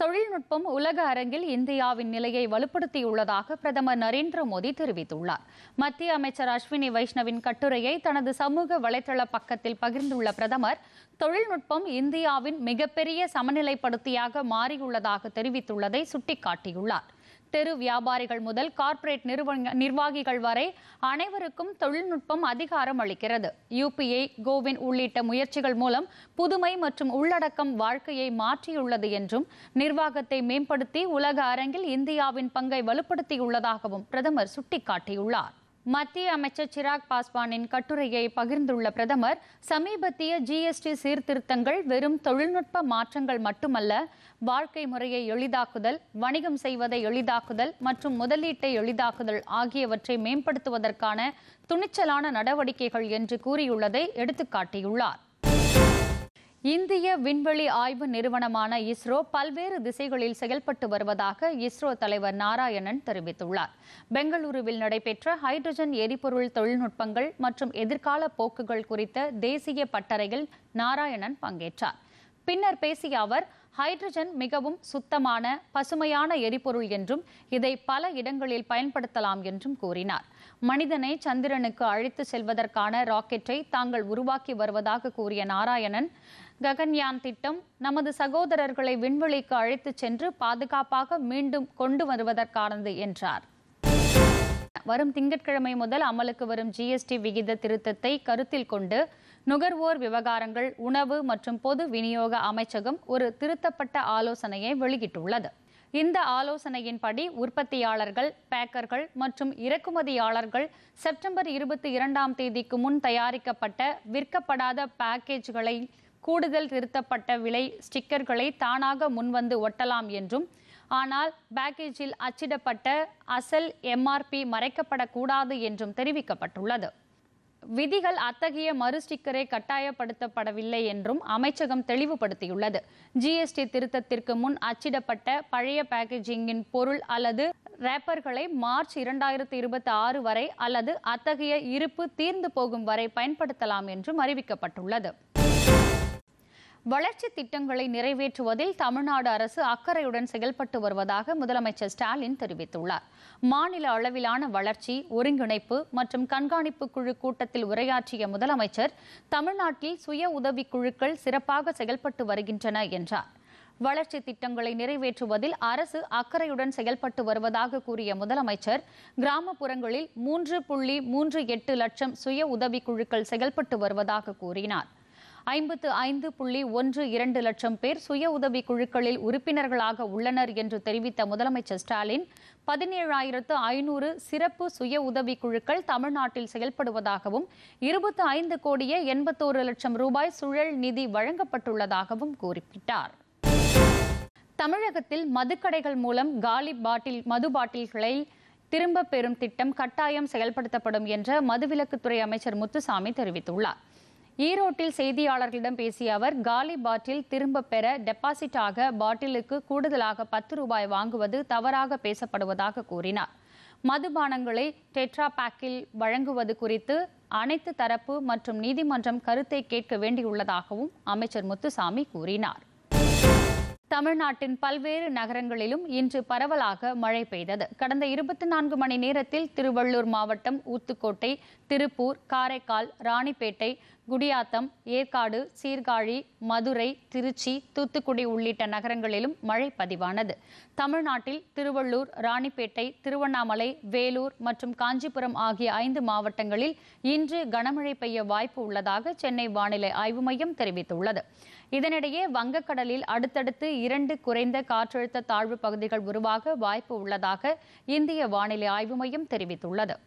தொழில்நுட்பம் உலக அரங்கில் இந்தியாவின் நிலையை வலுப்படுத்தியுள்ளதாக பிரதமர் நரேந்திர மோடி தெரிவித்துள்ளார். மத்திய அமைச்சர் அஸ்வினி வைஷ்ணவின் கட்டுரையை தனது சமூக வலைதள பக்கத்தில் பகிர்ந்துள்ள பிரதமர், தொழில்நுட்பம் இந்தியாவின் மிகப்பெரிய சமநிலைப்படுத்தியாக மாறியுள்ளதாக தெரிவித்துள்ளதை சுட்டிக்காட்டியுள்ளார். தெரு வியாபாரிகள் முதல் கார்ப்பரேட் நிர்வாகிகள் வரை அனைவருக்கும் தொழில்நுட்பம் அதிகாரம் அளிக்கிறது. UPI, கோவின் உள்ளிட்ட முயற்சிகள் மூலம் புதுமை மற்றும் உள்ளடக்கம் வாழ்க்கையை மாற்றியுள்ளது என்றும், நிர்வாகத்தை மேம்படுத்தி உலக அரங்கில் இந்தியாவின் பங்கை வலுப்படுத்தியுள்ளதாகவும் பிரதமர் சுட்டிக்காட்டியுள்ளார். மத்திய அமைச்சர் சிராக் பாஸ்வானின் கட்டுரையை பகிர்ந்துள்ள பிரதமர், சமீபத்திய GST சீர்திருத்தங்கள் வெறும் தொழில்நுட்ப மாற்றங்கள் மட்டுமல்ல, வாழ்க்கை முறையை எளிதாக்குதல், வணிகம் செய்வதை எளிதாக்குதல் மற்றும் முதலீட்டை எளிதாக்குதல் ஆகியவற்றை மேம்படுத்துவதற்கான துணிச்சலான நடவடிக்கைகள் என்று கூறியுள்ளதை எடுத்துக்காட்டியுள்ளார். இந்திய விண்வெளி ஆய்வு நிறுவனமான இஸ்ரோ பல்வேறு திசைகளில் செயல்பட்டு வருவதாக இஸ்ரோ தலைவர் நாராயணன் தெரிவித்துள்ளார். பெங்களூருவில் நடைபெற்ற ஹைட்ரஜன் எரிபொருள் தொழில்நுட்பங்கள் மற்றும் எதிர்கால போக்குகள் குறித்த தேசிய பட்டறையில் நாராயணன் பங்கேற்றார். பின்னர் பேசிய அவர், ஹைட்ரஜன் மிகவும் சுத்தமான, பசுமையான எரிபொருள் என்றும் இதை பல இடங்களில் பயன்படுத்தலாம் என்றும் கூறினார். மனிதனை சந்திரனுக்கு அழைத்து செல்வதற்கான ராக்கெட்டை தாங்கள் உருவாக்கி வருவதாக கூறிய நாராயணன், ககன்யான் திட்டம் நமது சகோதரர்களை விண்வெளிக்கு அழைத்துச் சென்று பாதுகாப்பாக மீண்டும் கொண்டு வருவதற்கானது என்றார். வரும் திங்கட்கிழமை முதல் அமலுக்கு வரும் GST விகித திருத்தத்தை கருத்தில் கொண்டு நுகர்வோர் விவகாரங்கள், உணவு மற்றும் பொது விநியோக அமைச்சகம் ஒரு திருத்தப்பட்ட ஆலோசனையை வெளியிட்டுள்ளது. இந்த ஆலோசனையின்படி உற்பத்தியாளர்கள், பேக்கர்கள் மற்றும் இறக்குமதியாளர்கள் செப்டம்பர் 22ஆம் தேதிக்கு முன் தயாரிக்கப்பட்ட விற்கப்படாத பேக்கேஜ்களை கூடுதல் திருத்தப்பட்ட விலை ஸ்டிக்கர்களை தானாக முன்வந்து ஒட்டலாம் என்றும், ஆனால் பேக்கேஜில் அச்சிடப்பட்ட அசல் MRP மறைக்கப்படக்கூடாது என்றும் தெரிவிக்கப்பட்டுள்ளது. விதிகள் அத்தகைய மறு ஸ்டிக்கரை கட்டாயப்படுத்தப்படவில்லை என்றும் அமைச்சகம் தெளிவுபடுத்தியுள்ளது. GST திருத்தத்திற்கு முன் அச்சிடப்பட்ட பழைய பேக்கேஜிங்கின் பொருள் அல்லது ரேப்பர்களை மார்ச் 2026 வரை அல்லது அத்தகைய இருப்பு தீர்ந்து போகும் வரை பயன்படுத்தலாம் என்றும் அறிவிக்கப்பட்டுள்ளது. வளர்ச்சி திட்டங்களை நிறைவேற்றுவதில் தமிழ்நாடு அரசு அக்கறையுடன் செயல்பட்டு வருவதாக முதலமைச்சர் ஸ்டாலின் தெரிவித்துள்ளார். மாநில அளவிலான வளர்ச்சி, ஒருங்கிணைப்பு மற்றும் கண்காணிப்பு குழு கூட்டத்தில் உரையாற்றிய முதலமைச்சர், தமிழ்நாட்டில் சுய உதவிக் குழுக்கள் சிறப்பாக செயல்பட்டு வருகின்றன என்றார். வளர்ச்சி திட்டங்களை நிறைவேற்றுவதில் அரசு அக்கறையுடன் செயல்பட்டு வருவதாக கூறிய முதலமைச்சர், கிராமப்புறங்களில் 3.38 லட்சம் சுய உதவிக் குழுக்கள் செயல்பட்டு வருவதாக கூறினார். 55.12 லட்சம் பேர் சுய உதவி குழுக்களில் உறுப்பினர்களாக உள்ளனர் என்று தெரிவித்த முதலமைச்சர் ஸ்டாலின், 17,500 சிறப்பு சுய உதவி குழுக்கள் தமிழ்நாட்டில் செயல்படுவதாகவும் 25,81 லட்சம் ரூபாய் சுழல் நிதி வழங்கப்பட்டுள்ளதாகவும் குறிப்பிட்டார். தமிழகத்தில் மதுக்கடைகள் மூலம் காலி மது பாட்டில்களை திரும்பப் பெறும் திட்டம் கட்டாயம் செயல்படுத்தப்படும் என்று மதுவிலக்குத்துறை அமைச்சர் முத்துசாமி தெரிவித்துள்ளார். ஈரோட்டில் செய்தியாளர்களிடம் பேசிய அவர், காலி பாட்டில் திரும்பப் பெற டெபாசிட்டாக பாட்டிலுக்கு கூடுதலாக 10 ரூபாய் வாங்குவது தவறாக பேசப்படுவதாக கூறினார். மதுபானங்களை டெட்ரா பேக்கில் வழங்குவது குறித்து அனைத்து தரப்பு மற்றும் நீதிமன்றம் கருத்தை கேட்க வேண்டியுள்ளதாகவும் அமைச்சர் முத்துசாமி கூறினார். தமிழ்நாட்டின் பல்வேறு நகரங்களிலும் இன்று பரவலாக மழை பெய்தது. கடந்த 24 மணி நேரத்தில் திருவள்ளூர் மாவட்டம் ஊத்துக்கோட்டை, திருப்பூர், காரைக்கால், ராணிப்பேட்டை, குடியாத்தம், ஏற்காடு, சீர்காழி, மதுரை, திருச்சி, தூத்துக்குடி உள்ளிட்ட நகரங்களிலும் மழை பதிவானது. தமிழ்நாட்டில் திருவள்ளூர், ராணிப்பேட்டை, திருவண்ணாமலை, வேலூர் மற்றும் காஞ்சிபுரம் ஆகிய 5 மாவட்டங்களில் இன்று கனமழை பெய்ய வாய்ப்பு உள்ளதாக சென்னை வானிலை ஆய்வு மையம் தெரிவித்துள்ளது. இதனிடையே வங்கக்கடலில் அடுத்தடுத்து 2 குறைந்த காற்றழுத்த தாழ்வு பகுதிகள் உருவாக வாய்ப்பு உள்ளதாக இந்திய வானிலை ஆய்வு மையம் தெரிவித்துள்ளது.